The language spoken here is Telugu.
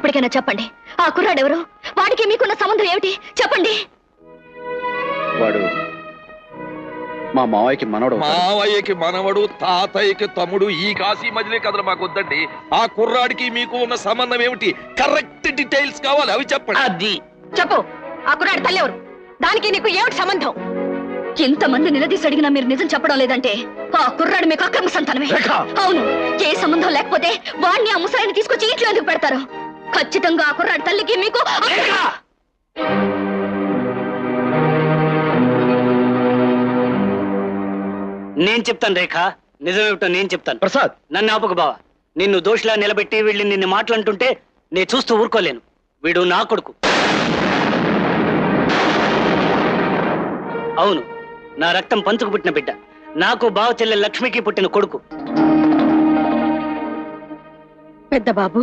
ఇప్పటికైనా చెప్పండి, ఆ కుర్రాడెవరు? వాడికి మీకున్న సంబంధం ఏమిటి? చెప్పండి. వాడు మా మావయ్యకి మనవడు. మావయ్యకి మనవడు, తాతయ్యకి తమ్ముడు. ఈ కాశీ మజిలీ కథలు మాకు వద్దండి. ఆ కుర్రాడికి మీకు ఉన్న సంబంధం ఏమిటి? కరెక్ట్ డీటెయిల్స్ కావాలి, అవి చెప్పండి. అది చెప్పు, ఆ కుర్రాడి తల్లి ఎవరు? దానికి నీకు ఏమిటి సంబంధం? ఇంతమంది నిలదీసి అడిగినా మీరు నిజం చెప్పడం లేదంటే ఆ కుర్రాడు మీకు అక్రమ సంతానమే. అవును, ఏ సంబంధం లేకపోతే వాడిని ఆ ముసలాయిని తీసుకొచ్చి ఇంట్లో ఎందుకు పెడతారు? ఖచ్చితంగా ఆ కుర్రాడి తల్లికి మీకు నేను చెప్తాను రేఖ, నిజమేమిటో నేను చెప్తాను. ప్రసాద్, నన్ను ఆపకు బావా. నిన్ను దోషిలా నిలబెట్టి వీళ్ళని నిన్ను మాట్లాడుతుంటే నేను చూస్తూ ఊరుకోలేను. వీడు నా కొడుకు. అవును, నా రక్తం పంచుకు పుట్టిన బిడ్డ. నాకు బావ చెల్లె లక్ష్మికి పుట్టిన కొడుకు. పెద్ద బాబు.